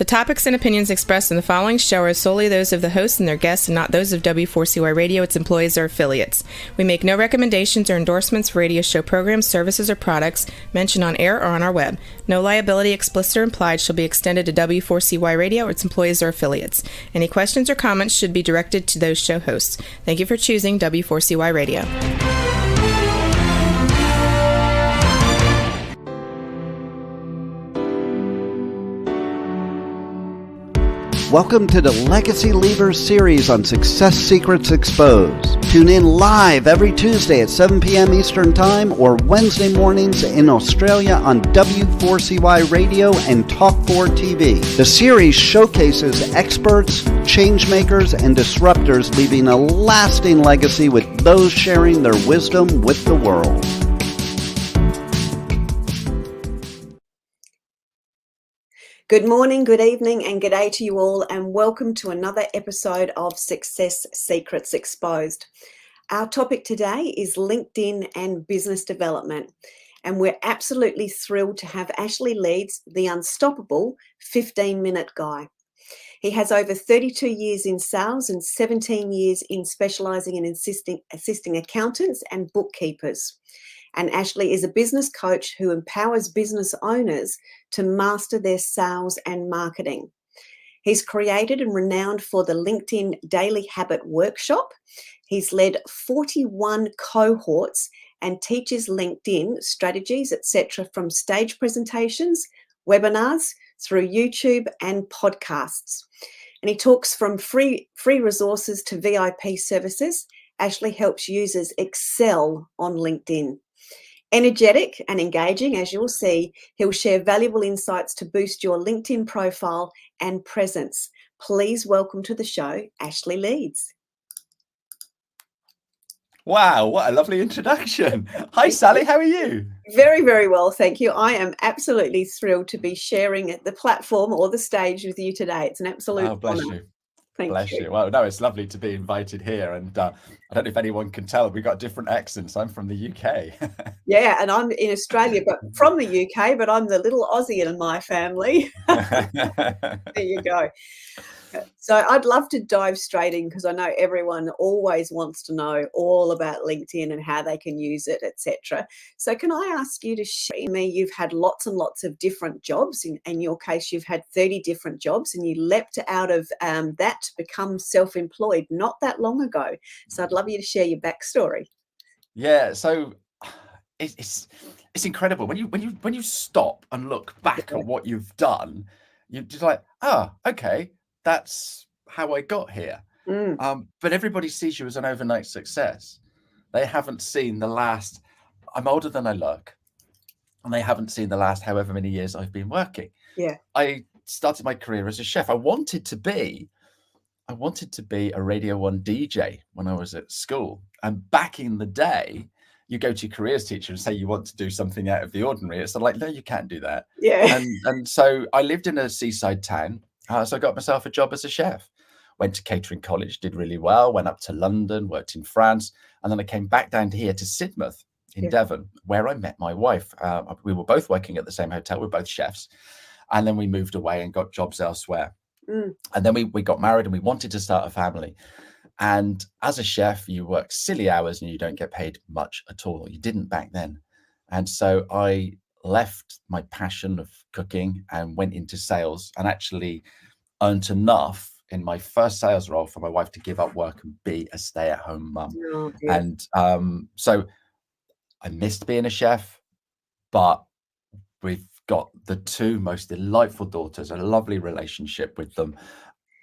The topics and opinions expressed in the following show are solely those of the hosts and their guests and not those of W4CY Radio, its employees, or affiliates. We make no recommendations or endorsements for radio show programs, services, or products mentioned on air or on our web. No liability, explicit or implied, shall be extended to W4CY Radio or its employees or affiliates. Any questions or comments should be directed to those show hosts. Thank you for choosing W4CY Radio. Welcome to the Legacy Leavers series on Success Secrets Exposed. Tune in live every Tuesday at 7 p.m. Eastern Time or Wednesday mornings in Australia on W4CY Radio and Talk4 TV. The series showcases experts, changemakers, and disruptors leaving a lasting legacy with those sharing their wisdom with the world. Good morning, good evening, and good day to you all, and welcome to another episode of Success Secrets Exposed. Our topic today is LinkedIn and business development, and we're absolutely thrilled to have Ashley Leeds, the unstoppable 15-minute guy. He has over 32 years in sales and 17 years in specialising in assisting accountants and bookkeepers. And Ashley is a business coach who empowers business owners to master their sales and marketing. He's created and renowned for the LinkedIn Daily Habit Workshop. He's led 41 cohorts and teaches LinkedIn strategies, etc., from stage presentations, webinars, through YouTube and podcasts. And he talks from free resources to VIP services. Ashley helps users excel on LinkedIn. Energetic and engaging, as you'll see, he'll share valuable insights to boost your LinkedIn profile and presence. Please welcome to the show, Ashley Leeds. Wow, what a lovely introduction. Hi, Sally, how are you? Very, very well, thank you. I am absolutely thrilled to be sharing the platform or the stage with you today. It's an absolute bless honor. you. Thank you. Well, no, it's lovely to be invited here. And I don't know if anyone can tell, we've got different accents. I'm from the UK. Yeah, and I'm in Australia, but from the UK, but I'm the little Aussie in my family. There you go. So I'd love to dive straight in because I know everyone always wants to know all about LinkedIn and how they can use it, etc. So can I ask you to share me, you've had lots and lots of different jobs. In your case, you've had 30 different jobs and you leapt out of that to become self-employed not that long ago. So I'd love you to share your backstory. Yeah, so it's incredible. When you stop and look back at what you've done, you're just like, okay. That's how I got here. But everybody sees you as an overnight success. They haven't seen the last, I'm older than I look, and they haven't seen the last however many years I've been working. Yeah. I started my career as a chef. I wanted to be a Radio 1 DJ when I was at school. And back in the day, you go to your careers teacher and say you want to do something out of the ordinary. It's like, no, you can't do that. Yeah. And so I lived in a seaside town. So I got myself a job as a chef, went to catering college, did really well, went up to London, worked in France. And then I came back down to here to Sidmouth in Devon, where I met my wife. We were both working at the same hotel. We're both chefs. And then we moved away and got jobs elsewhere. And then we got married and we wanted to start a family. And as a chef, you work silly hours and you don't get paid much at all. You didn't back then. And so I left my passion of cooking and went into sales and actually earned enough in my first sales role for my wife to give up work and be a stay-at-home mum. And so I missed being a chef, but we've got the two most delightful daughters, a lovely relationship with them.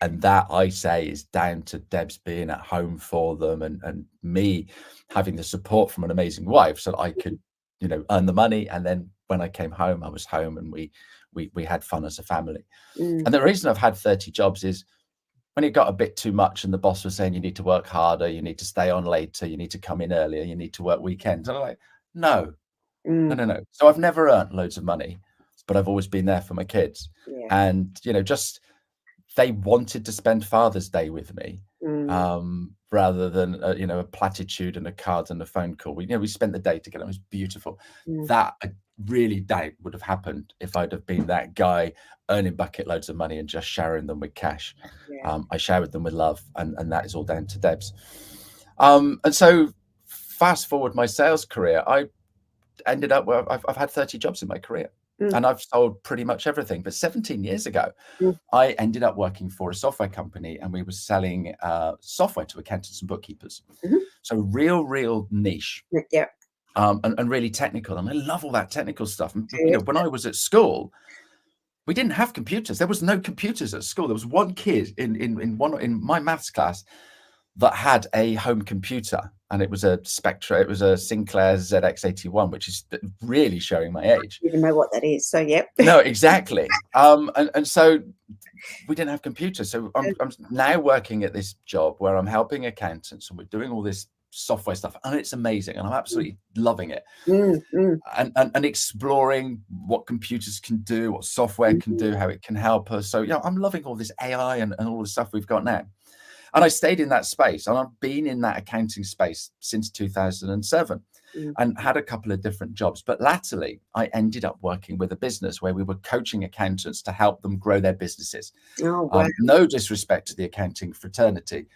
And that, I say, is down to Deb's being at home for them and me having the support from an amazing wife so that I could, earn the money. And then when I came home, I was home and we had fun as a family. And the reason I've had 30 jobs is when it got a bit too much and the boss was saying, you need to work harder, you need to stay on later, you need to come in earlier, you need to work weekends. And I'm like, no. So I've never earned loads of money, but I've always been there for my kids. And, just they wanted to spend Father's Day with me. Rather than a platitude and a card and a phone call. We spent the day together. It was beautiful. That really doubt would have happened if I'd have been that guy earning bucket loads of money and just showering them with cash. Yeah. I showered them with love, and that is all down to Debs. And so fast forward my sales career, I ended up where I've had 30 jobs in my career, and I've sold pretty much everything. But 17 years ago, I ended up working for a software company, and we were selling software to accountants and bookkeepers. So real niche. Yeah. And really technical, and I love all that technical stuff. And, you know, when I was at school, we didn't have computers. There was no computers at school. There was one kid in my maths class that had a home computer, and it was a Spectra. It was a Sinclair ZX81, which is really showing my age. You even know what that is. So yep. No, exactly. And so we didn't have computers. So I'm now working at this job where I'm helping accountants, and we're doing all this software stuff, and it's amazing, and I'm absolutely loving it. And exploring what computers can do, what software can do, how it can help us. So yeah, I'm loving all this AI and all the stuff we've got now. And I stayed in that space, and I've been in that accounting space since 2007 and had a couple of different jobs. But latterly, I ended up working with a business where we were coaching accountants to help them grow their businesses. Oh, wow. No disrespect to the accounting fraternity,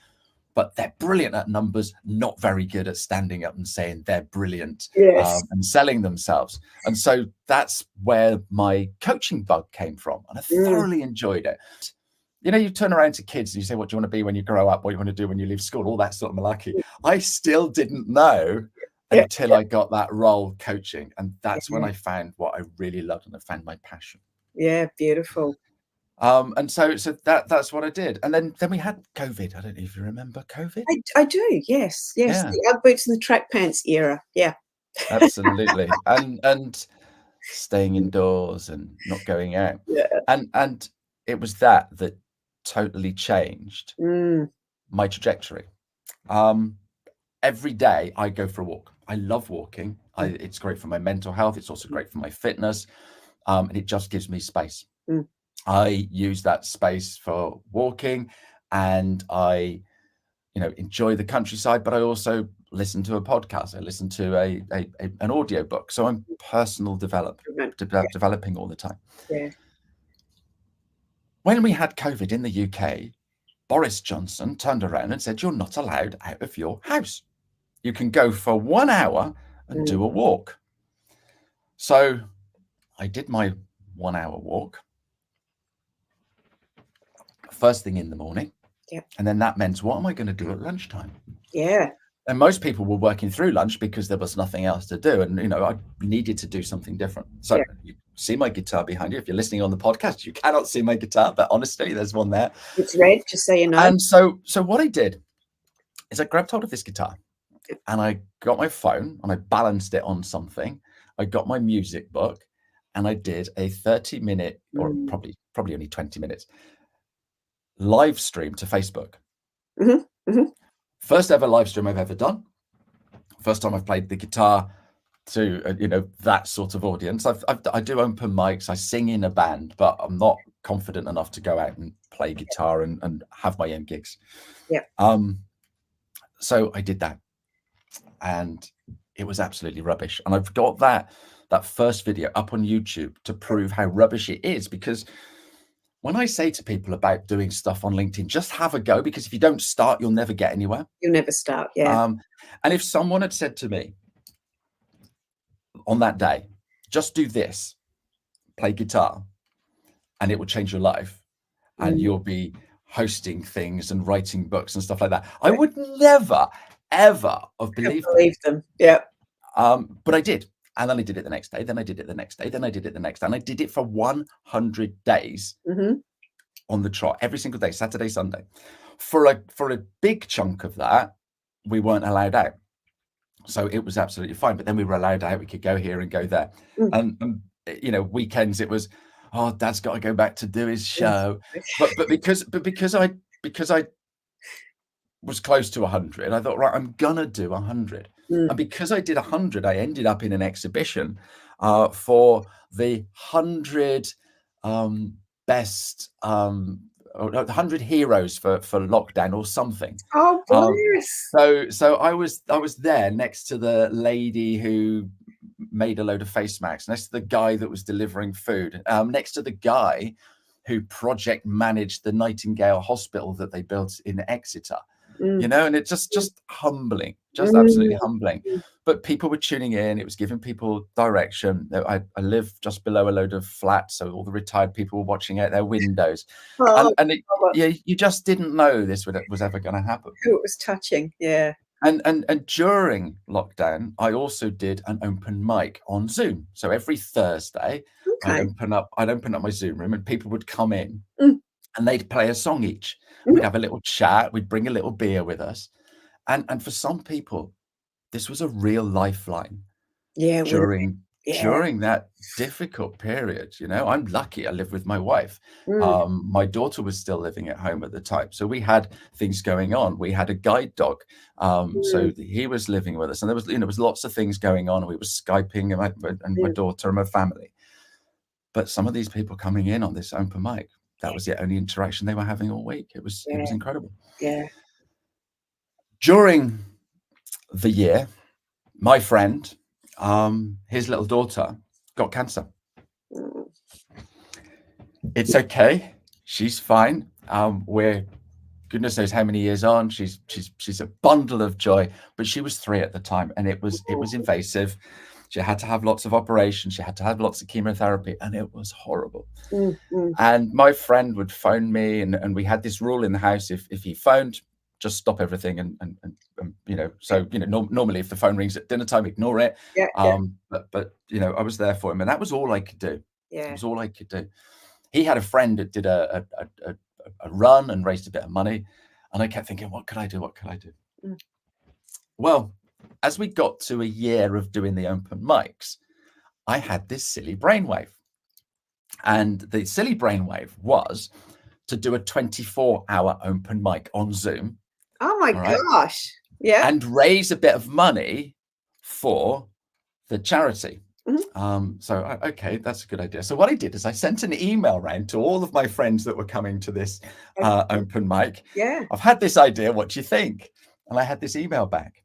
but they're brilliant at numbers, not very good at standing up and saying they're brilliant. Yes. And selling themselves. And so that's where my coaching bug came from. And I thoroughly enjoyed it. You know, you turn around to kids and you say, what do you want to be when you grow up? What do you want to do when you leave school? All that sort of malarkey. I still didn't know until I got that role coaching. And that's when I found what I really loved, and I found my passion. Yeah, beautiful. And so that's what I did. And then we had COVID. I don't know if you remember COVID. I do, yes. Yeah. The Ugg boots and the track pants era. Yeah. Absolutely. and staying indoors and not going out. Yeah. And it was that totally changed my trajectory. Every day I go for a walk. I love walking. It's great for my mental health. It's also great for my fitness. And it just gives me space. I use that space for walking, and I, enjoy the countryside, but I also listen to a podcast. I listen to an audio book. So I'm personal developing all the time. Yeah. When we had COVID in the UK, Boris Johnson turned around and said, you're not allowed out of your house. You can go for 1 hour and do a walk. So I did my 1 hour walk first thing in the morning. Yeah. And then that meant, what am I going to do at lunchtime? Yeah. And most people were working through lunch because there was nothing else to do. And, I needed to do something different. So you see my guitar behind you. If you're listening on the podcast, you cannot see my guitar, but honestly, there's one there. It's red, just so you know. And so what I did is I grabbed hold of this guitar and I got my phone and I balanced it on something. I got my music book and I did a 30-minute or probably only 20 minutes live stream to Facebook. First ever live stream I've ever done. First time I've played the guitar to that sort of audience. I do open mics. I sing in a band, but I'm not confident enough to go out and play guitar and have my own gigs. Yeah. So I did that, and it was absolutely rubbish. And I've got that first video up on YouTube to prove how rubbish it is, because when I say to people about doing stuff on LinkedIn, just have a go, because if you don't start, you'll never get anywhere. You'll never start. Yeah. And if someone had said to me on that day, just do this, play guitar, and it will change your life, and you'll be hosting things and writing books and stuff like that, I would never, ever have believed them. Yeah. But I did. And then I did it the next day. Then I did it the next day. Then I did it the next day. And I did it for 100 days on the trot, every single day, Saturday, Sunday. For a big chunk of that, we weren't allowed out. So it was absolutely fine. But then we were allowed out. We could go here and go there. And weekends it was, oh, Dad's got to go back to do his show. But because I was close to 100, I thought, right, I'm gonna do 100. And because I did 100, I ended up in an exhibition for the 100 best 100 heroes for lockdown or something. Oh, bless. So I was there next to the lady who made a load of face masks, next to the guy that was delivering food, next to the guy who project managed the Nightingale Hospital that they built in Exeter. You know, and it's just humbling, just absolutely humbling. But people were tuning in. It was giving people direction. I live just below a load of flats, so all the retired people were watching out their windows. And you just didn't know this was ever going to happen. It was touching, yeah. And during lockdown, I also did an open mic on Zoom. So every Thursday, I'd open up my Zoom room, and people would come in. And they'd play a song each. We'd have a little chat. We'd bring a little beer with us. And for some people, this was a real lifeline during that difficult period. You know, I'm lucky I live with my wife. My daughter was still living at home at the time. So we had things going on. We had a guide dog. So he was living with us. And there was lots of things going on. We were Skyping my daughter and my family. But some of these people coming in on this open mic, that was the only interaction they were having all week. It was incredible. Yeah. During the year, my friend, his little daughter got cancer. It's okay. She's fine. We're goodness knows how many years on. She's a bundle of joy. But she was 3 at the time, and it was invasive. She had to have lots of operations. She had to have lots of chemotherapy, and it was horrible. And my friend would phone me, and we had this rule in the house: if he phoned, just stop everything, and you know. So you know, normally if the phone rings at dinner time, ignore it. But you know, I was there for him, and that was all I could do. It was all I could do. He had a friend that did a run and raised a bit of money, and I kept thinking, what could I do? What could I do? Well, as we got to a year of doing the open mics, I had this silly brainwave. And the silly brainwave was to do a 24-hour open mic on Zoom. Oh my gosh. Yeah. And raise a bit of money for the charity. So, okay, that's a good idea. So what I did is I sent an email around to all of my friends that were coming to this open mic. Yeah. I've had this idea. What do you think? And I had this email back.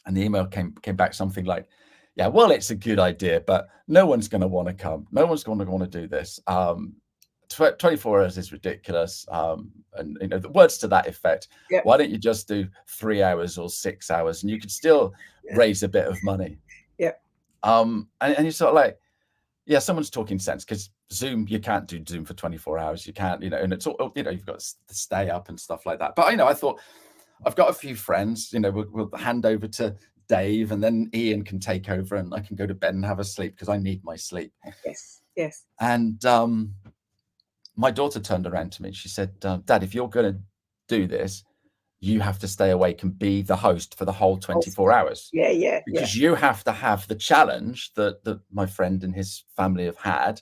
And the email came back something like, yeah, well, it's a good idea, but no one's going to want to come. No one's going to want to do this. 24 hours is ridiculous. And you know, the words to that effect. Why don't you just do 3 hours or 6 hours, and you could still raise a bit of money? And you're sort of like, yeah, someone's talking sense, because Zoom, you can't do Zoom for 24 hours. You can't, you know, and it's all, you know, you've got to stay up and stuff like that. But you know, I thought, I've got a few friends, you know, we'll hand over to Dave, and then Ian can take over, and I can go to bed and have a sleep, because I need my sleep. Yes. And my daughter turned around to me. She said, Dad, if you're going to do this, you have to stay awake and be the host for the whole 24 hours. Because you have to have the challenge that my friend and his family have had,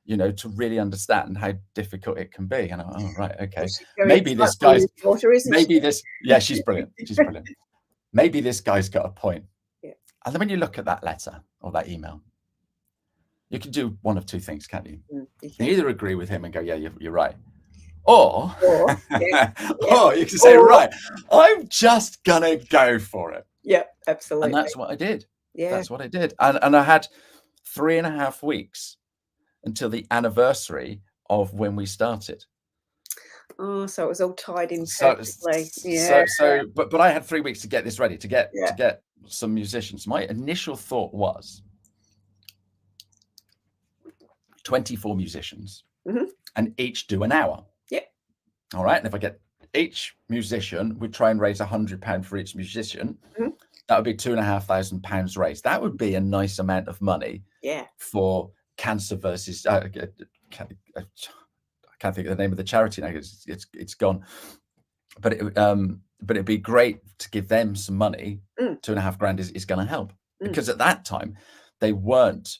you know, to really understand how difficult it can be. And I'm, oh, right, okay. Maybe this guy's daughter, she's brilliant. She's brilliant. Maybe this guy's got a point. And then when you look at that letter or that email, you can do one of two things, can't you? You can either agree with him and go, yeah, you're right. Or you can say, right, I'm just gonna go for it. Yeah, absolutely. And that's what I did. That's what I did. And I had 3.5 weeks until the anniversary of when we started. Oh, so it was all tied in perfectly. But I had 3 weeks to get this ready, to get some musicians. My initial thought was 24 musicians, and each do an hour. All right. And if I get each musician, we'd try and raise £100 for each musician. That would be £2,500 raised. That would be a nice amount of money for cancer versus I can't think of the name of the charity now. It's gone. But it'd be great to give them some money. £2,500 is going to help, because at that time they weren't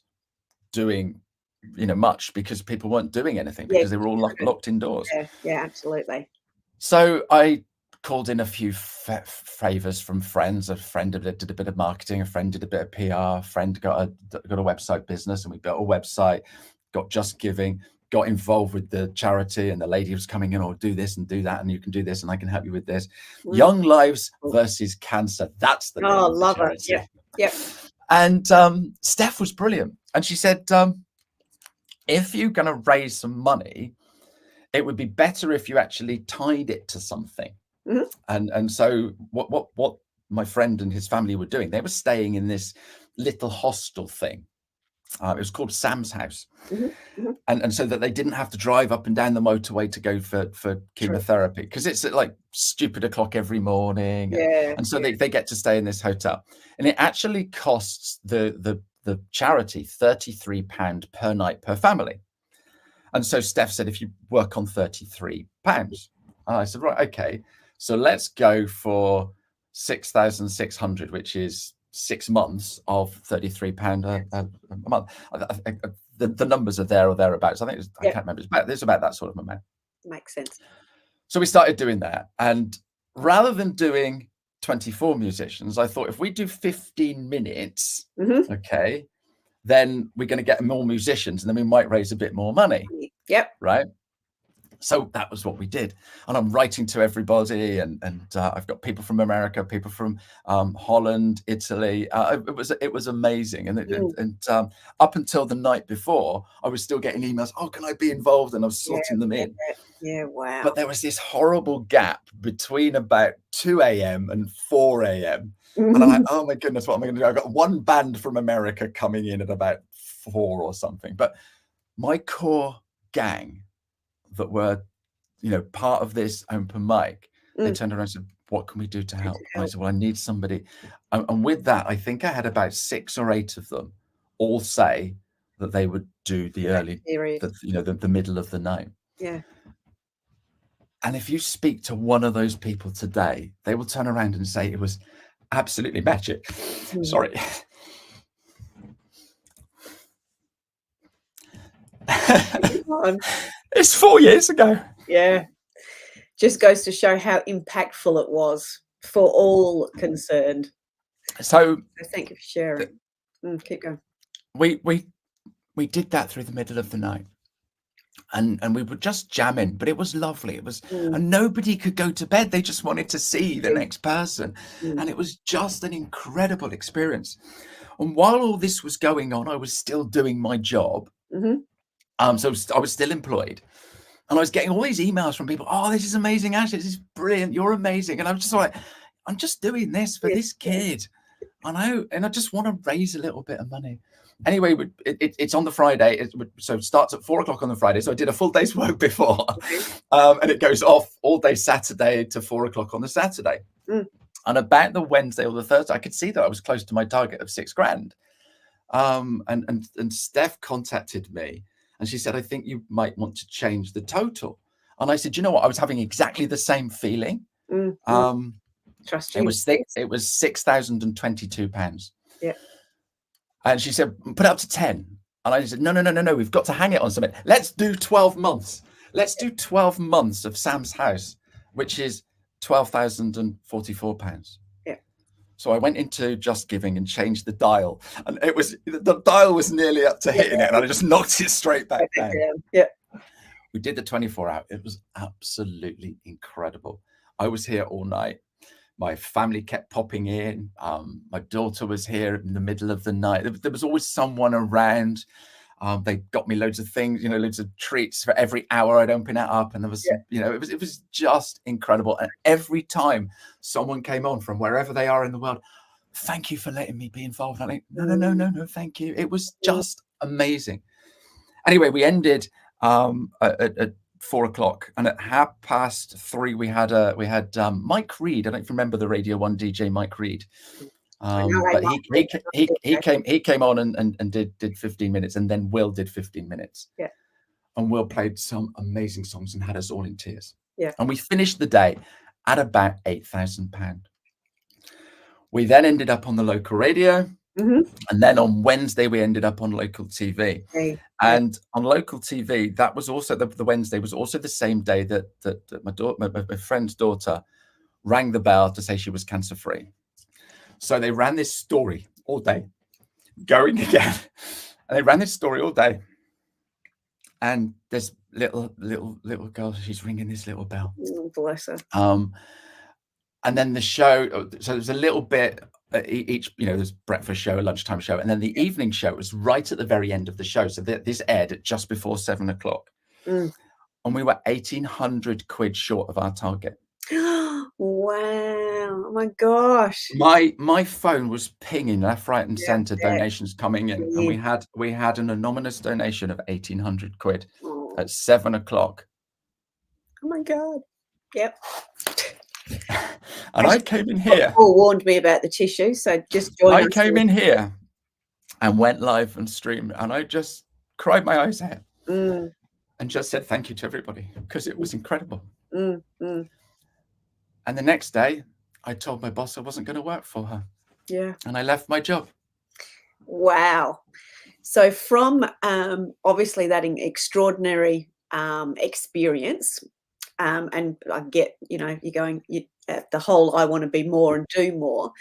doing much, because people weren't doing anything, because they were all locked indoors. Yeah, absolutely. So I called in a few favors from friends. A friend did a bit of marketing, a friend did a bit of PR, a friend got a website business, and we built a website, got Just Giving, got involved with the charity, and the lady was coming in, do this and do that, and you can do this, and I can help you with this. Young Lives versus Cancer. That's the name of the charity. Love it. Yeah. And Steph was brilliant. And she said, if you're going to raise some money, it would be better if you actually tied it to something. And so what my friend and his family were doing, they were staying in this little hostel thing. It was called Sam's House. And so that they didn't have to drive up and down the motorway to go for chemotherapy, because it's at like stupid o'clock every morning. And so they get to stay in this hotel. And it actually costs the charity £33 per night per family. And so Steph said, if you work on £33, and I said, right, okay, so let's go for 6,600, which is 6 months of £33 a month. The numbers are there or thereabouts. I think I can't remember. It's about that sort of amount. Makes sense. So we started doing that, and rather than doing 24 musicians, I thought if we do 15 minutes, okay, then we're going to get more musicians, and then we might raise a bit more money. Yep. Right. So that was what we did, and I'm writing to everybody, and I've got people from America, people from Holland, Italy. It was amazing, and up until the night before, I was still getting emails. Oh, can I be involved? And I was slotting them in. Yeah, wow. But there was this horrible gap between about 2 a.m. and 4 a.m. And I'm like, oh my goodness, what am I going to do? I've got one band from America coming in at about 4 or something. But my core gang that were, part of this open mic, they turned around and said, what can we do to help? I said, well, I need somebody. And with that, I think I had about 6 or 8 of them all say that they would do the early, the middle of the night. Yeah. And if you speak to one of those people today, they will turn around and say it was absolutely magic. Sorry. It's 4 years ago. Yeah. Just goes to show how impactful it was for all concerned. So thank you for sharing. Keep going. We did that through the middle of the night. And we were just jamming, but it was lovely. It was, and nobody could go to bed. They just wanted to see the next person. And it was just an incredible experience. And while all this was going on, I was still doing my job. So I was still employed. And I was getting all these emails from people. Oh, this is amazing, Ash. This is brilliant. You're amazing. And I'm just like, I'm just doing this for this kid. I know. And I just want to raise a little bit of money. Anyway, it's on the Friday. So it starts at 4 o'clock on the Friday. So I did a full day's work before. And it goes off all day Saturday to 4 o'clock on the Saturday. And about the Wednesday or the Thursday, I could see that I was close to my target of £6,000. And Steph contacted me. And she said, I think you might want to change the total. And I said, you know what? I was having exactly the same feeling. Trust you. It was £6,022. Yeah. And she said, put it up to 10. And I said, no. We've got to hang it on something. Let's do 12 months. Let's do 12 months of Sam's House, which is £12,044. Yeah. So I went into Just Giving and changed the dial. And the dial was nearly up to hitting it. And I just knocked it straight back down. Yeah. We did the 24 hour. It was absolutely incredible. I was here all night. My family kept popping in. My daughter was here in the middle of the night. There was always someone around. They got me loads of things, loads of treats for every hour. I'd open it up, and there was, it was just incredible. And every time someone came on from wherever they are in the world, thank you for letting me be involved. I'm like, no, thank you. It was just amazing. Anyway, we ended at 4 o'clock, and at 3:30 we had Mike Reed. I don't remember the Radio 1 DJ Mike Reed, but he came on and did 15 minutes, and then Will did 15 minutes. Yeah, and Will played some amazing songs and had us all in tears. Yeah, and we finished the day at about £8,000. We then ended up on the local radio. And then on Wednesday, we ended up on local TV. And on local TV, that was also the Wednesday was also the same day that my friend's daughter rang the bell to say she was cancer free. So they ran this story all day, going again, and they ran this story all day. And this little girl, she's ringing this little bell. Oh, bless her. And then the show. So there's a little bit each, there's breakfast show, a lunchtime show, and then the evening show was right at the very end of the show. So this aired at just before 7:00, and we were 1,800 quid short of our target. Wow! Oh my gosh! My phone was pinging left, right, and centre, Yeah. donations coming in, and we had an anonymous donation of 1,800 quid Oh. at 7:00. Oh my God! Yep. And I came in here. Paul warned me about the tissue, so just join us. I came in here and went live and streamed, and I just cried my eyes out and just said thank you to everybody, because it was incredible. And the next day, I told my boss I wasn't going to work for her. Yeah. And I left my job. Wow. So from obviously that extraordinary experience, and I get, you're going the whole I want to be more and do more.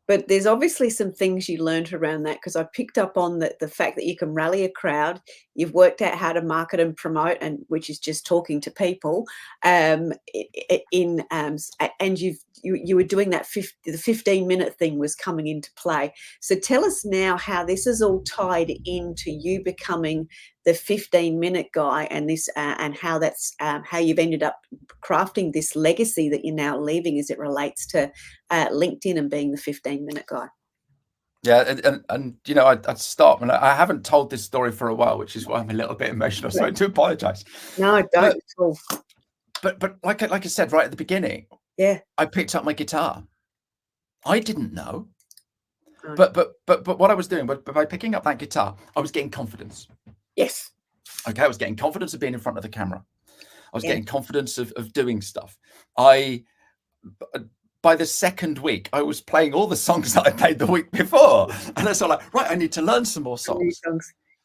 But there's obviously some things you learned around that, because I picked up on the fact that you can rally a crowd. You've worked out how to market and promote, and which is just talking to people. And you were doing that. The 15-minute thing was coming into play. So tell us now how this is all tied into you becoming the 15-minute guy, and this and how that's how you've ended up crafting this legacy that you're now leaving as it relates to LinkedIn and being the 15-minute guy. Yeah, and I'd stop, and I haven't told this story for a while, which is why I'm a little bit emotional. So I do apologise. No, don't at all. But like I said right at the beginning, I picked up my guitar. I didn't know, but what I was doing, but by picking up that guitar, I was getting confidence. Yes. Okay, I was getting confidence of being in front of the camera. I was getting confidence of doing stuff. By the second week, I was playing all the songs that I played the week before. And I sort of like, right, I need to learn some more songs.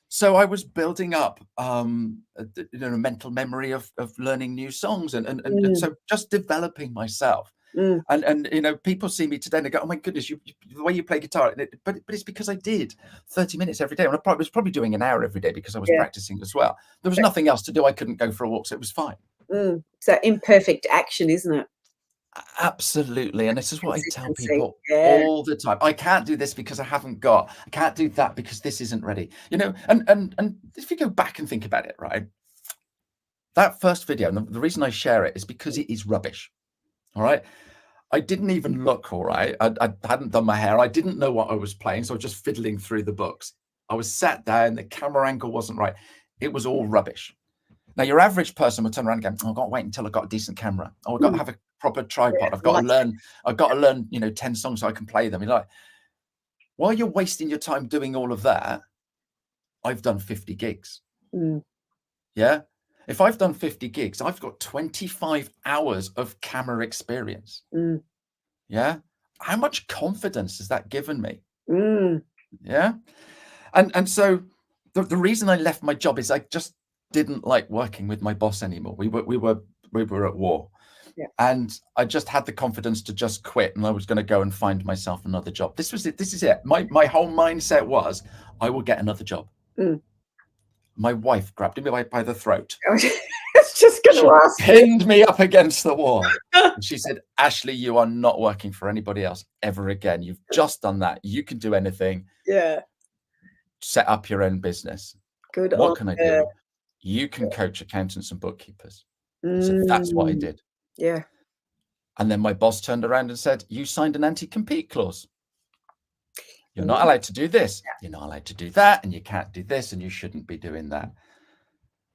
So I was building up a mental memory of learning new songs, and so just developing myself. And people see me today and they go, oh my goodness, the way you play guitar. But it's because I did 30 minutes every day. And I was probably doing an hour every day because I was practicing as well. There was nothing else to do. I couldn't go for a walk, so it was fine. So imperfect action, isn't it? Absolutely. And this is what I tell people all the time. I can't do this because I haven't got. I can't do that because this isn't ready. And if you go back and think about it, right? That first video, and the reason I share it is because it is rubbish. All right. I didn't even look all right. I hadn't done my hair. I didn't know what I was playing. So I was just fiddling through the books. I was sat down. The camera angle wasn't right. It was all rubbish. Now, your average person would turn around and go, oh, I've got to wait until I've got a decent camera. Oh, I've got to have a proper tripod. I've got to learn, 10 songs so I can play them. You're like, while you're wasting your time doing all of that, I've done 50 gigs. Yeah. If I've done 50 gigs, I've got 25 hours of camera experience. Yeah. How much confidence has that given me? Yeah. And so the reason I left my job is I just didn't like working with my boss anymore. We were at war. Yeah. And I just had the confidence to just quit, and I was going to go and find myself another job. This was it. This is it. My whole mindset was, I will get another job. My wife grabbed me by the throat. It's just going to ask. Pinned me up against the wall. And she said, Ashley, you are not working for anybody else ever again. You've just done that. You can do anything. Yeah. Set up your own business. Good. What can I do? You can coach accountants and bookkeepers. So that's what I did. Yeah. And then my boss turned around and said, you signed an anti-compete clause. You're not allowed to do this. You're not allowed to do that. And you can't do this. And you shouldn't be doing that.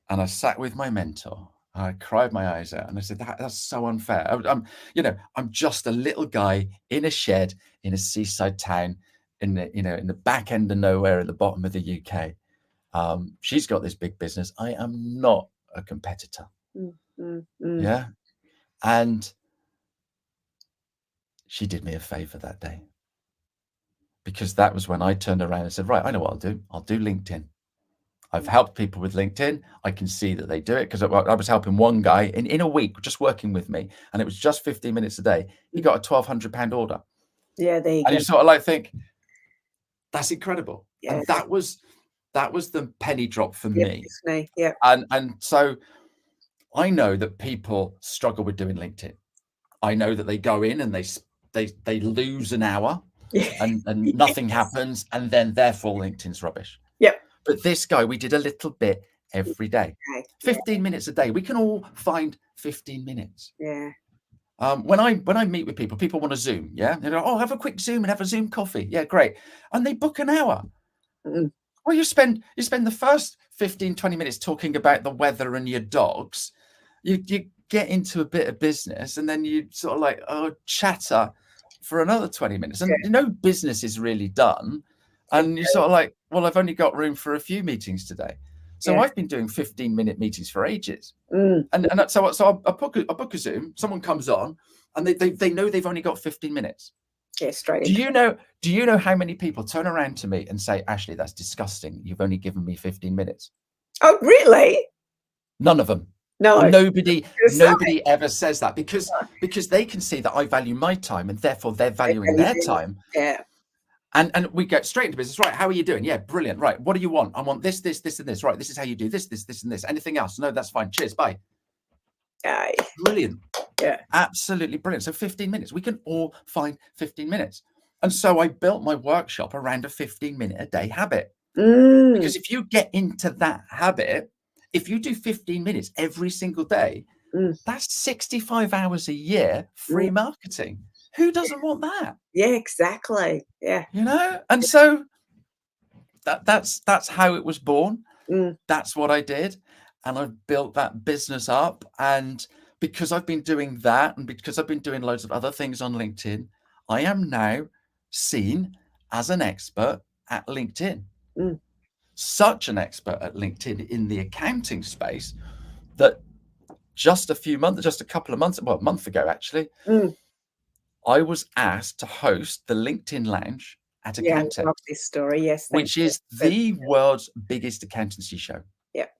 And I sat with my mentor. I cried my eyes out. And I said, that's so unfair. I'm just a little guy in a shed in a seaside town in the back end of nowhere at the bottom of the UK. She's got this big business. I am not a competitor. Yeah. And she did me a favor that day, because that was when I turned around and said, right, I know what I'll do. I'll do LinkedIn. I've helped people with LinkedIn. I can see that they do it, because I was helping one guy in a week, just working with me. And it was just 15 minutes a day. He got a £1,200 order. Yeah, there you go. And you sort of like think, that's incredible. Yeah. And that was the penny drop for me. Yeah. And so I know that people struggle with doing LinkedIn. I know that they go in and they lose an hour. and nothing happens, and then therefore LinkedIn's rubbish. Yep. But this guy, we did a little bit every day. Okay. 15 minutes a day. We can all find 15 minutes. Yeah. When I meet with people want to Zoom. Yeah. They go, oh, have a quick Zoom and have a Zoom coffee. Yeah, great. And they book an hour. Mm. Well, you spend the first 15, 20 minutes talking about the weather and your dogs. You get into a bit of business, and then you sort of like, chatter for another 20 minutes. And no business is really done. And you're sort of like, well, I've only got room for a few meetings today. So I've been doing 15-minute meetings for ages. Mm. And so I book a Zoom, someone comes on, and they know they've only got 15 minutes. Yeah, straight. Do you know how many people turn around to me and say, Ashley, that's disgusting. You've only given me 15 minutes. Oh, really? None of them. No. Nobody ever says that because they can see that I value my time, and therefore they're valuing their time. Yeah. And we get straight into business. Right. How are you doing? Yeah, brilliant. Right. What do you want? I want this, this, this, and this. Right. This is how you do this, this, this, and this. Anything else? No, that's fine. Cheers. Bye. Aye. Brilliant. Yeah. Absolutely brilliant. So 15 minutes. We can all find 15 minutes. And so I built my workshop around a 15-minute a day habit. Because if you get into that habit, if you do 15 minutes every single day, that's 65 hours a year free marketing. Who doesn't want that? Yeah, exactly. Yeah. You know? And so that's how it was born. That's what I did. And I've built that business up. And because I've been doing that, and because I've been doing loads of other things on LinkedIn, I am now seen as an expert at LinkedIn. Such an expert at LinkedIn in the accounting space that just a couple of months, well, a month ago, actually, I was asked to host the LinkedIn Lounge at Accountex. I love this story. Yes. Which is the world's biggest accountancy show. Yep.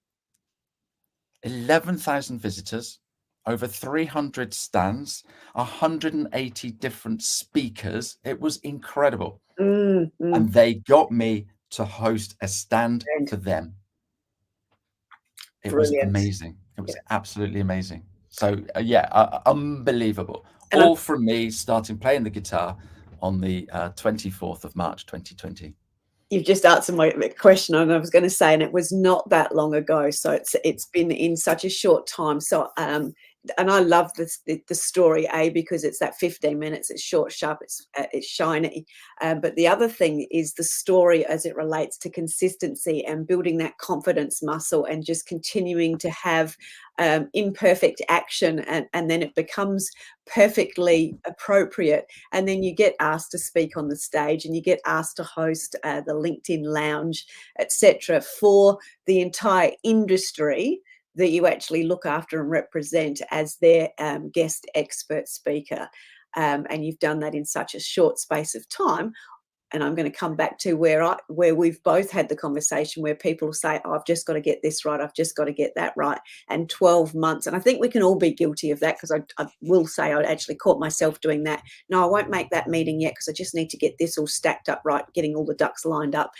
11,000 visitors, over 300 stands, 180 different speakers. It was incredible. And they got me to host a stand for them. It was amazing. It was absolutely amazing. So unbelievable. And all from me starting playing the guitar on the 24th of March 2020. You've just answered my question, and I was going to say, and it was not that long ago. So it's been in such a short time. So and I love the story, because it's that 15 minutes. It's short, sharp, it's shiny. But the other thing is the story as it relates to consistency and building that confidence muscle, and just continuing to have imperfect action, and then it becomes perfectly appropriate. And then you get asked to speak on the stage, and you get asked to host the LinkedIn Lounge, etc., for the entire industry that you actually look after and represent as their guest expert speaker. And you've done that in such a short space of time. And I'm going to come back to where we've both had the conversation where people say, oh, I've just got to get this right. I've just got to get that right. And 12 months. And I think we can all be guilty of that, because I will say I actually caught myself doing that. No, I won't make that meeting yet because I just need to get this all stacked up right, getting all the ducks lined up.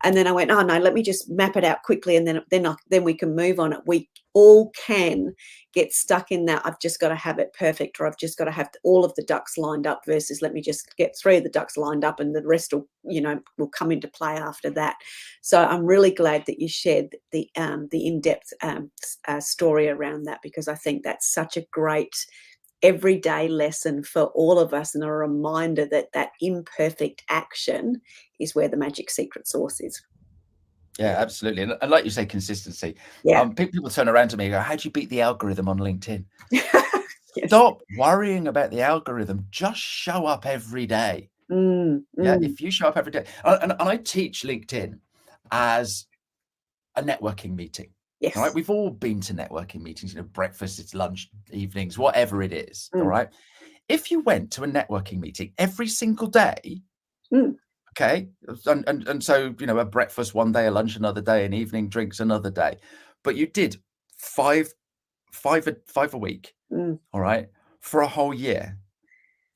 And then I went, oh, no, let me just map it out quickly, and then we can move on it. We all can get stuck in that I've just got to have it perfect, or I've just got to have all of the ducks lined up, versus let me just get 3 of the ducks lined up and the rest will come into play after that. So I'm really glad that you shared the in-depth story around that, because I think that's such a great everyday lesson for all of us, and a reminder that imperfect action is where the magic secret sauce is. Yeah, absolutely. And like you say, consistency. Yeah. People turn around to me and go, how do you beat the algorithm on LinkedIn? Yes. Stop worrying about the algorithm. Just show up every day. Yeah, if you show up every day. And I teach LinkedIn as a networking meeting. Yes. All right. We've all been to networking meetings, breakfast, it's lunch, evenings, whatever it is. All right. If you went to a networking meeting every single day, okay, and so a breakfast one day, a lunch another day, an evening drinks another day, but you did five a week, all right, for a whole year,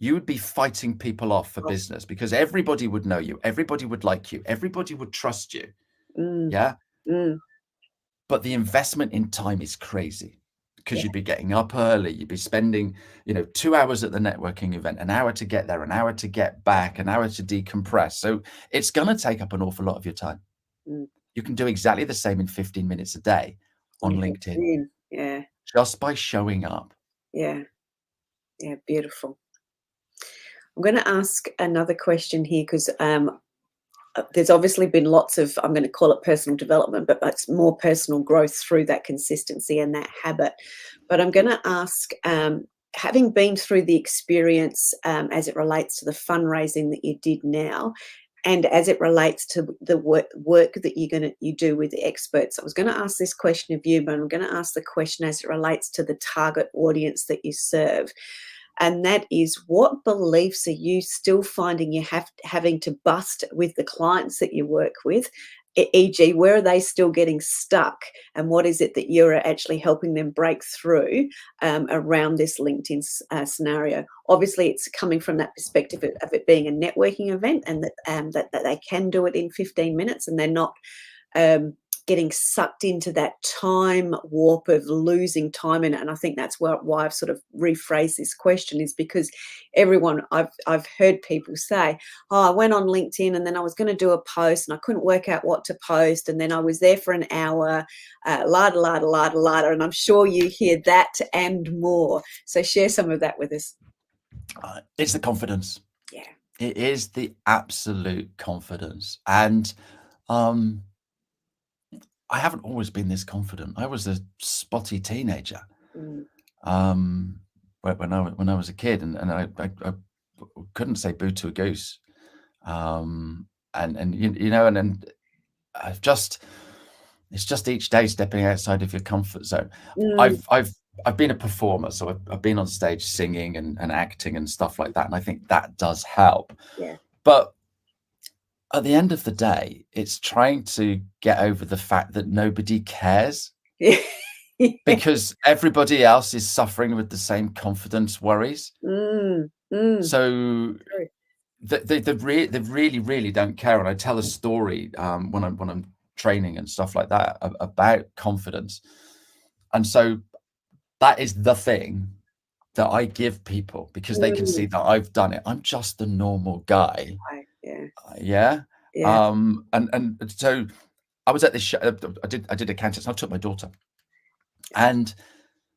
you would be fighting people off for business, because everybody would know you, everybody would like you, everybody would trust you. Yeah. But the investment in time is crazy. because you'd be getting up early, you'd be spending, 2 hours at the networking event, an hour to get there, an hour to get back, an hour to decompress. So it's going to take up an awful lot of your time. You can do exactly the same in 15 minutes a day on LinkedIn. Yeah. Just by showing up. Yeah. Yeah. Beautiful. I'm going to ask another question here because there's obviously been lots of, I'm going to call it personal development, but it's more personal growth through that consistency and that habit. But I'm going to ask, having been through the experience as it relates to the fundraising that you did now, and as it relates to the work that you do with the experts, I was going to ask this question of you, but I'm going to ask the question as it relates to the target audience that you serve. And that is, what beliefs are you still finding you having to bust with the clients that you work with? E.g., where are they still getting stuck? And what is it that you're actually helping them break through around this LinkedIn scenario? Obviously, it's coming from that perspective of it being a networking event, and that they can do it in 15 minutes and they're not getting sucked into that time warp of losing time in it. And I think that's why I've sort of rephrased this question, is because everyone, I've heard people say, I went on LinkedIn and then I was going to do a post and I couldn't work out what to post, and then I was there for an hour, la. And I'm sure you hear that and more. So share some of that with us. It's the confidence. Yeah. It is the absolute confidence. And I haven't always been this confident. I was a spotty teenager when I was a kid, and I couldn't say boo to a goose. And I've just, it's just each day stepping outside of your comfort zone. I've been a performer, so I've been on stage singing and acting and stuff like that, and I think that does help. Yeah. But at the end of the day, it's trying to get over the fact that nobody cares. Yeah. Because everybody else is suffering with the same confidence worries. So they really don't care. And I tell a story when I'm training and stuff like that about confidence. And so that is the thing that I give people, because they can see that I've done it. I'm just a normal guy. Yeah. And so I was at this show. I did a contest. I took my daughter, and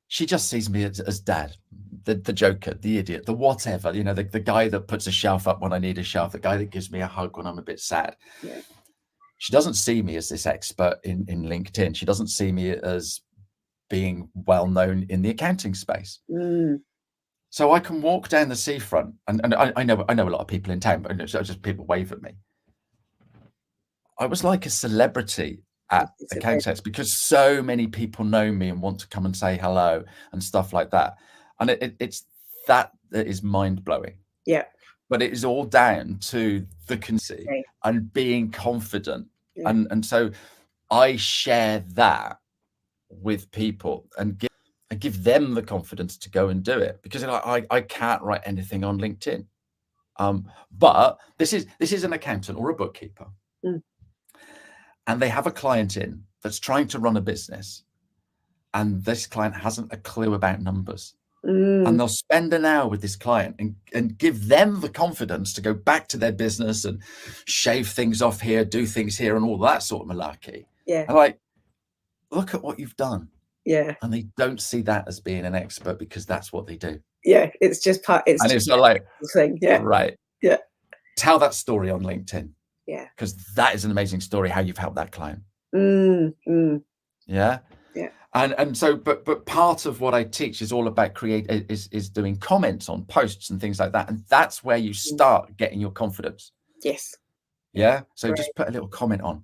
she just sees me as dad, the joker, the idiot, the whatever, the guy that puts a shelf up when I need a shelf, the guy that gives me a hug when I'm a bit sad. Yeah. She doesn't see me as this expert in LinkedIn. She doesn't see me as being well known in the accounting space. So I can walk down the seafront, and I know a lot of people in town, but just people wave at me. I was like a celebrity at the contest because so many people know me and want to come and say hello and stuff like that. And it's that is mind blowing. Yeah. But it is all down to the conceit and being confident. Yeah. And so I share that with people and give them the confidence to go and do it, because I can't write anything on LinkedIn. But this is an accountant or a bookkeeper. And they have a client in that's trying to run a business, and this client hasn't a clue about numbers. And they'll spend an hour with this client and give them the confidence to go back to their business and shave things off here, do things here, and all that sort of malarkey. Yeah. And like, look at what you've done. Yeah. And they don't see that as being an expert, because that's what they do. Yeah. It's just part. It's not like thing. Yeah. Right. Yeah. Tell that story on LinkedIn. Yeah. Because that is an amazing story, how you've helped that client. Yeah. Yeah. And so, but part of what I teach is all about is doing comments on posts and things like that. And that's where you start getting your confidence. Yes. Yeah. So just put a little comment on,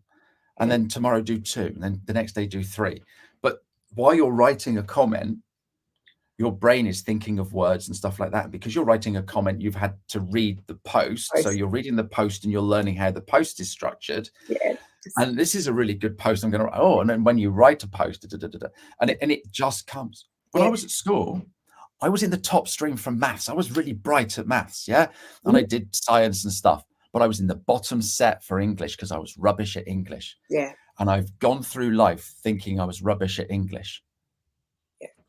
and then tomorrow do 2, and then the next day do 3. But while you're writing a comment, your brain is thinking of words and stuff like that. Because you're writing a comment, you've had to read the post. So you're reading the post and you're learning how the post is structured. Yeah. And this is a really good post. I'm going to, and then when you write a post, and it just comes. When I was at school, I was in the top stream from maths. I was really bright at maths. Yeah. And I did science and stuff, but I was in the bottom set for English because I was rubbish at English. Yeah. And I've gone through life thinking I was rubbish at English.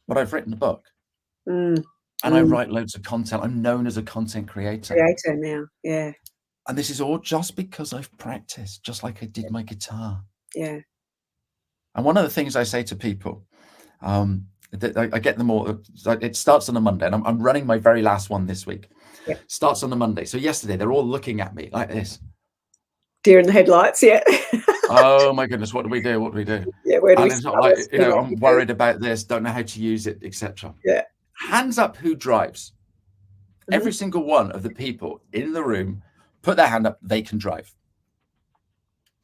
But I've written a book Mm. and I write loads of content. I'm known as a content creator. Creator now. Yeah. And this is all just because I've practiced, just like I did my guitar. Yeah. And one of the things I say to people, I get them all. It starts on a Monday, and I'm running my very last one this week. Yeah. Starts on a Monday. So yesterday, they're all looking at me like this. Deer in the headlights. Yeah. Oh my goodness, what do we do? What do we do? Yeah. Where do And we it's start? not like, What's you the know, right I'm to do? worried about this, don't know how to use it, etc. Yeah. Hands up who drives. Every single one of the people in the room put their hand up, they can drive.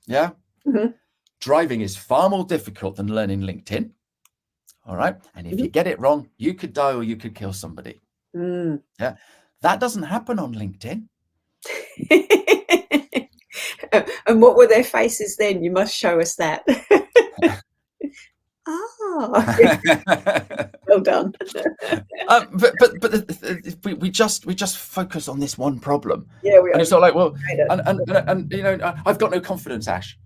Yeah. Mhm. Driving is far more difficult than learning LinkedIn. All right. And if you get it wrong, you could die or you could kill somebody. Mm. Yeah. That doesn't happen on LinkedIn. And what were their faces then? You must show us that. Ah, well done. But we just focus on this one problem. Yeah, we And it's not like, well, it. and you know, I've got no confidence, Ash.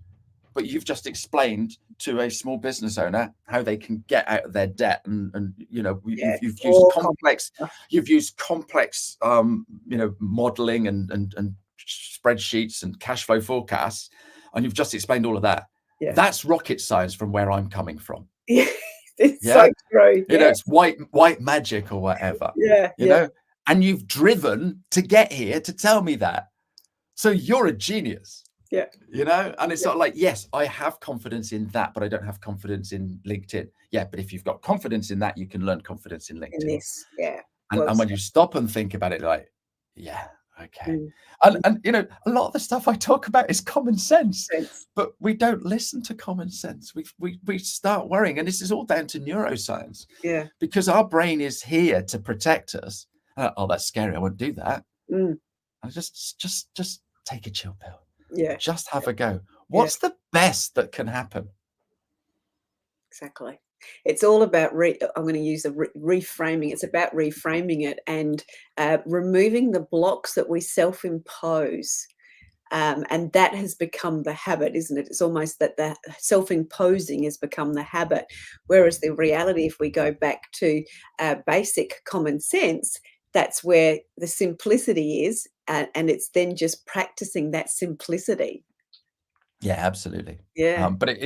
But you've just explained to a small business owner how they can get out of their debt, and you know, Yeah, you've used all complex, you know, modeling and spreadsheets and cash flow forecasts, and you've just explained all of that. Yeah. That's rocket science from where I'm coming from. Yeah, it's Yeah. so true. You know, it's white magic or whatever. Yeah, You know, and you've driven to get here to tell me that. So you're a genius. Yeah. You know, and it's sort of like, yes, I have confidence in that, but I don't have confidence in LinkedIn. Yeah, but if you've got confidence in that, you can learn confidence in LinkedIn. In this, yeah. And when you stop and think about it, like, yeah, okay. Mm. And you know, a lot of the stuff I talk about is common sense, but we don't listen to common sense. We start worrying, and this is all down to neuroscience. Yeah. Because our brain is here to protect us. Oh, that's scary. I won't do that. Mm. And just take a chill pill. Yeah. Just have a go. What's the best that can happen? Exactly. It's all about, I'm going to use the reframing. It's about reframing it and removing the blocks that we self-impose. And that has become the habit, isn't it? It's almost that the self-imposing has become the habit. Whereas the reality, if we go back to basic common sense, that's where the simplicity is. And it's then just practicing that simplicity. Yeah, absolutely. Yeah. But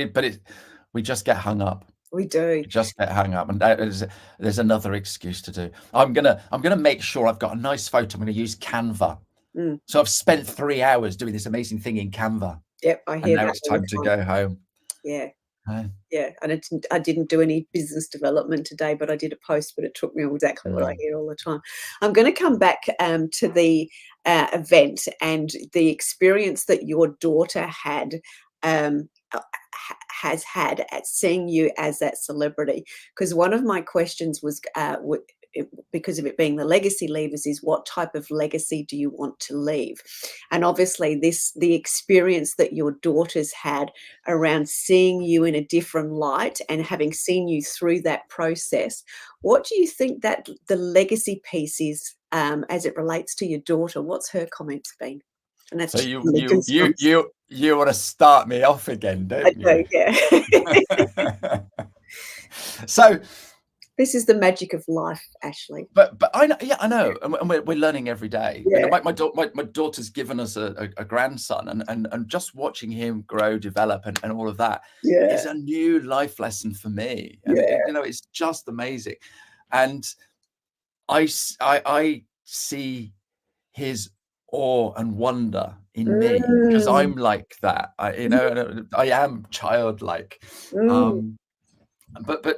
we just get hung up. We do. We just get hung up, and there's another excuse to do. I'm gonna make sure I've got a nice photo. I'm gonna use Canva. So I've spent 3 hours doing this amazing thing in Canva. Yep, I hear that. And now it's time to go home. Yeah. Yeah, and I didn't do any business development today, but I did a post, but it took me exactly what I hear all the time. I'm going to come back to the event and the experience that your daughter has had at seeing you as that celebrity. Because one of my questions was, because of it being the legacy leavers, is what type of legacy do you want to leave? And obviously the experience that your daughter's had around seeing you in a different light and having seen you through that process, what do you think that the legacy piece is as it relates to your daughter? What's her comments been? And that's so you want to start me off again, don't you? I do, yeah. So this is the magic of life, Ashley. But I know, yeah, I know, and we're learning every day. Yeah. You know, my daughter's given us a grandson, and just watching him grow, develop, and all of that is a new life lesson for me. And you know, it's just amazing, and I see his awe and wonder in me because I'm like that. You know, I am childlike. But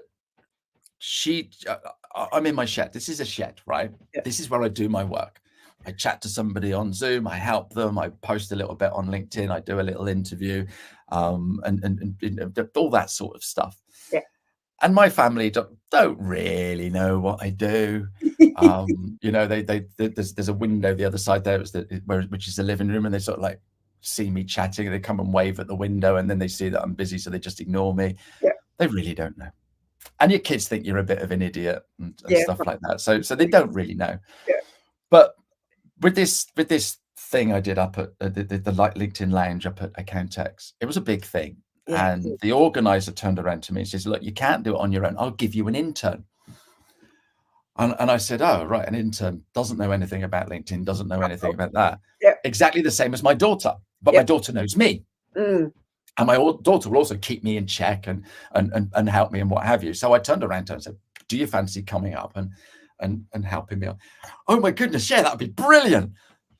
I'm in my shed. This is a shed, right? Yeah. This is where I do my work. I chat to somebody on Zoom. I help them. I post a little bit on LinkedIn. I do a little interview, and all that sort of stuff. Yeah. And my family don't really know what I do. You know, there's a window the other side there, which is the living room, and they sort of like see me chatting. They come and wave at the window, and then they see that I'm busy, so they just ignore me. Yeah. They really don't know. And your kids think you're a bit of an idiot and stuff like that. So they don't really know. Yeah. But with this thing I did up at the LinkedIn Lounge up at Accountex, it was a big thing. Yeah. And the organizer turned around to me and says, look, you can't do it on your own. I'll give you an intern. And I said, oh, right, an intern doesn't know anything about LinkedIn, doesn't know anything about that. Yep. Exactly the same as my daughter, but my daughter knows me. Mm. And my daughter will also keep me in check and help me and what have you. So I turned around to her and said, do you fancy coming up and helping me? Oh my goodness, yeah, that'd be brilliant.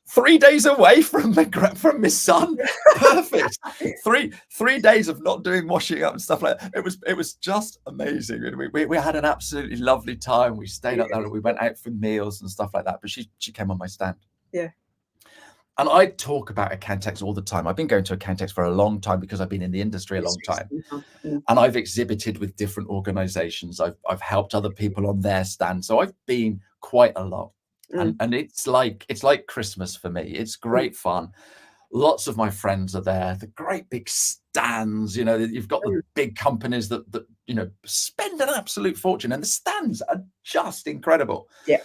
3 days away from my son, perfect. Three days of not doing washing up and stuff like that. It was just amazing. We had an absolutely lovely time. We stayed up there. We went out for meals and stuff like that. But she came on my stand. Yeah. And I talk about Accountex all the time. I've been going to Accountex for a long time because I've been in the industry a long time. And I've exhibited with different organizations. I've helped other people on their stand. So I've been quite a lot. And it's like Christmas for me. It's great fun. Lots of my friends are there. The great big stands, you know, you've got the big companies that you know, spend an absolute fortune, and the stands are just incredible. Yeah.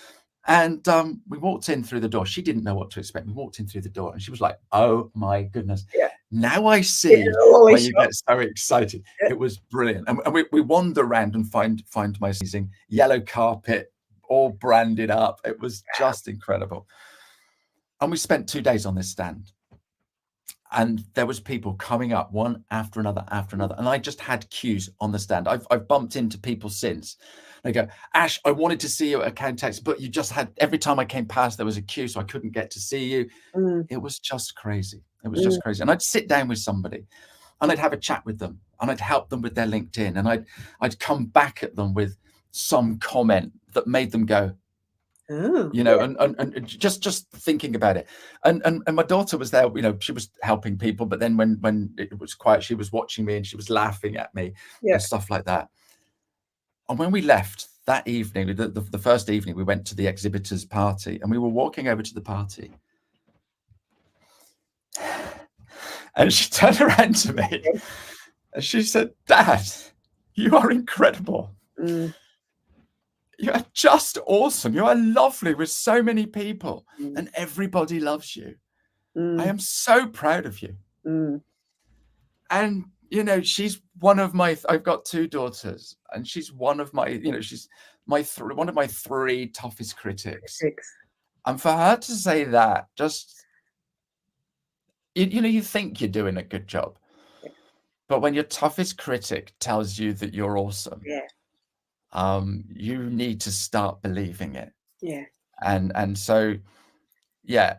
And we walked in through the door. She didn't know what to expect. We walked in through the door and she was like, oh my goodness. Yeah. Now I see why you get so excited. Yeah. It was brilliant. And we wander around and find my amazing yellow carpet, all branded up. It was just incredible. And we spent 2 days on this stand. And there was people coming up one after another. And I just had queues on the stand. I've bumped into people since. They go, Ash, I wanted to see you at Accountex, but you just had, every time I came past, there was a queue, so I couldn't get to see you. It was just crazy. It was just crazy. And I'd sit down with somebody and I'd have a chat with them and I'd help them with their LinkedIn. And I'd come back at them with some comment that made them go, you know, and just thinking about it. And my daughter was there, you know, she was helping people, but then when it was quiet, she was watching me and she was laughing at me and stuff like that. And when we left that evening, the first evening, we went to the exhibitors' party and we were walking over to the party. And she turned around to me and she said, Dad, you are incredible. You are just awesome. You are lovely with so many people and everybody loves you. I am so proud of you. And, you know, she's one of my, I've got 2 daughters and she's one of my, you know, she's one of my 3 toughest critics. And for her to say that, just, you know, you think you're doing a good job, but when your toughest critic tells you that you're awesome, you need to start believing it. And so, yeah,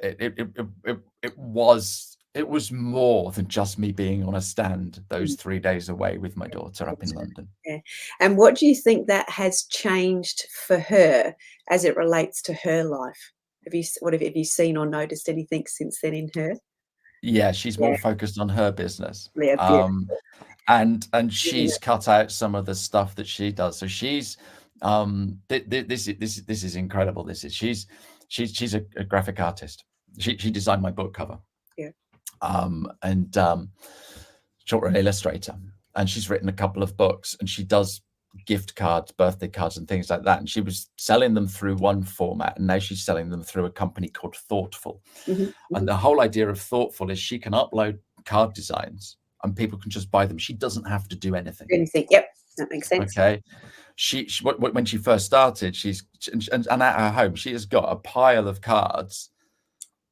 it was more than just me being on a stand those 3 days away with my daughter up in London. And what do you think that has changed for her as it relates to her life? Have you seen or noticed anything since then in her? Yeah, she's more focused on her business. And she's cut out some of the stuff that she does. So she's this is incredible. She's a graphic artist. She designed my book cover. And short illustrator. And she's written a couple of books and she does gift cards, birthday cards and things like that. And she was selling them through one format and now she's selling them through a company called Thoughtful. And the whole idea of Thoughtful is she can upload card designs and people can just buy them. She doesn't have to do anything. Yep, that makes sense. Okay. She when she first started, and at her home, she has got a pile of cards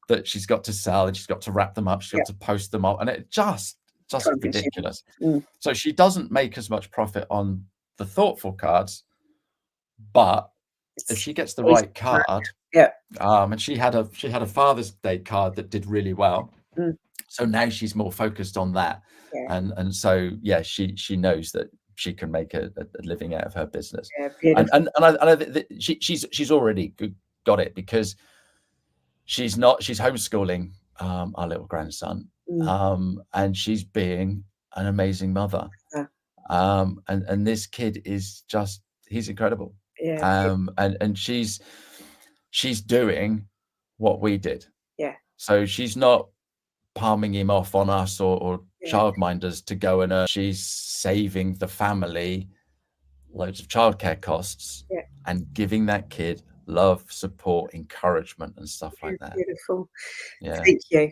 that she's got to sell and she's got to wrap them up. She's got to post them up, and it just ridiculous. So she doesn't make as much profit on the Thoughtful cards, but if she gets the right card, and she had a Father's Day card that did really well. So now she's more focused on that. And so, yeah, she knows that she can make a living out of her business. And I think she's already got it because she's homeschooling our little grandson, and she's being an amazing mother. And this kid is he's incredible. And she's doing what we did. So she's not palming him off on us or childminders to go and earn. She's saving the family loads of childcare costs and giving that kid love, support, encouragement and stuff like that. Beautiful. Thank you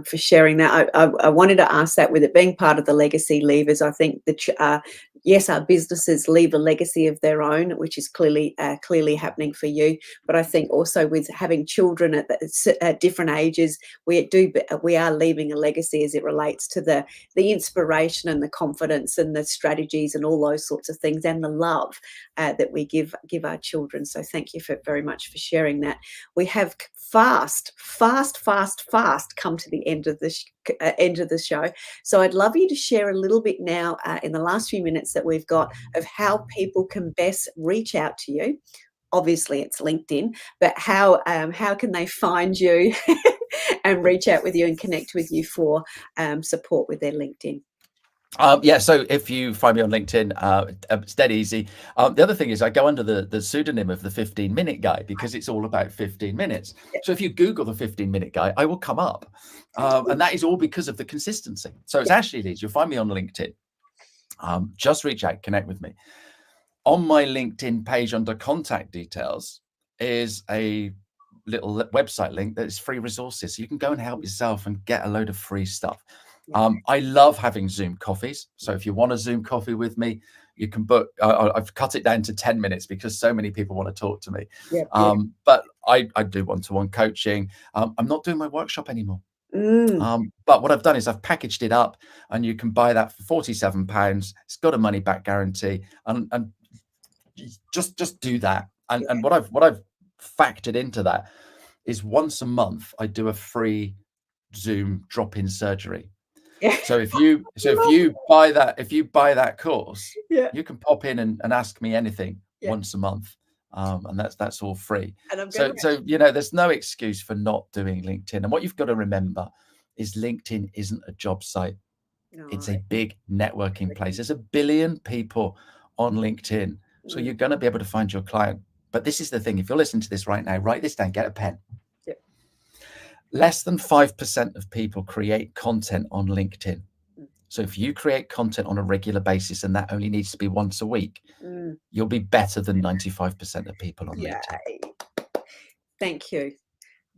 for sharing that. I wanted to ask that, with it being part of the legacy levers, I think yes, our businesses leave a legacy of their own, which is clearly happening for you. But I think also with having children at different ages, we are leaving a legacy as it relates to the inspiration and the confidence and the strategies and all those sorts of things, and the love that we give our children. So thank you very much for sharing that. We have fast come to the end of the show. So I'd love you to share a little bit now in the last few minutes that we've got of how people can best reach out to you. Obviously, it's LinkedIn, but how can they find you and reach out with you and connect with you for support with their LinkedIn? So if you find me on LinkedIn, it's dead easy. The other thing is I go under the pseudonym of the 15-minute guy because it's all about 15 minutes. Yep. So if you Google the 15-minute guy, I will come up. And that is all because of the consistency. So it's Ashley Leeds. You'll find me on LinkedIn. Just reach out, connect with me. On my LinkedIn page under contact details is a little website link that is free resources. So you can go and help yourself and get a load of free stuff. I love having Zoom coffees. So if you want a Zoom coffee with me, you can book. I've cut it down to 10 minutes because so many people want to talk to me. But I do one-to-one coaching. I'm not doing my workshop anymore. But what I've done is I've packaged it up, and you can buy that for £47. It's got a money back guarantee, and just do that. And what I've factored into that is once a month I do a free Zoom drop-in surgery. So if you buy that course, you can pop in and ask me anything once a month. And that's all free. So there's no excuse for not doing LinkedIn. And what you've got to remember is LinkedIn isn't a job site. It's a big networking place. There's 1 billion people on LinkedIn. So you're going to be able to find your client. But this is the thing. If you're listening to this right now, write this down, get a pen. Less than 5% of people create content on LinkedIn. So if you create content on a regular basis, and that only needs to be once a week, you'll be better than 95% of people on LinkedIn. Thank you.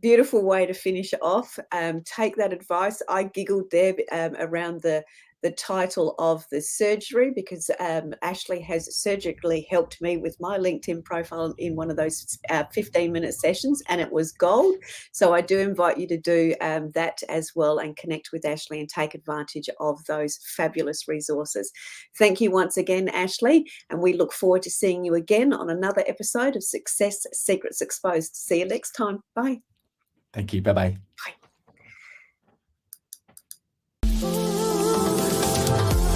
Beautiful way to finish off. Take that advice. I giggled there around the title of the surgery because Ashley has surgically helped me with my LinkedIn profile in one of those 15-minute sessions, and it was gold. So I do invite you to do that as well and connect with Ashley and take advantage of those fabulous resources. Thank you once again, Ashley, and we look forward to seeing you again on another episode of Success Secrets Exposed. See you next time. Bye. Thank you. Bye-bye. Bye.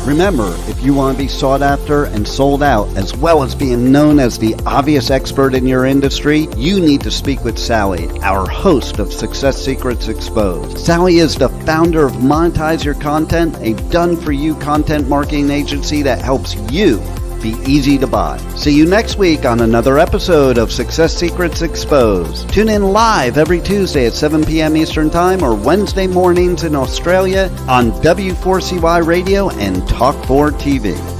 Remember, if you want to be sought after and sold out, as well as being known as the obvious expert in your industry, you need to speak with Sally, our host of Success Secrets Exposed. Sally is the founder of Monetize Your Content, a done-for-you content marketing agency that helps you be easy to buy. See you next week on another episode of Success Secrets Exposed. Tune in live every Tuesday at 7 p.m. Eastern Time or Wednesday mornings in Australia on W4CY Radio and Talk4 TV.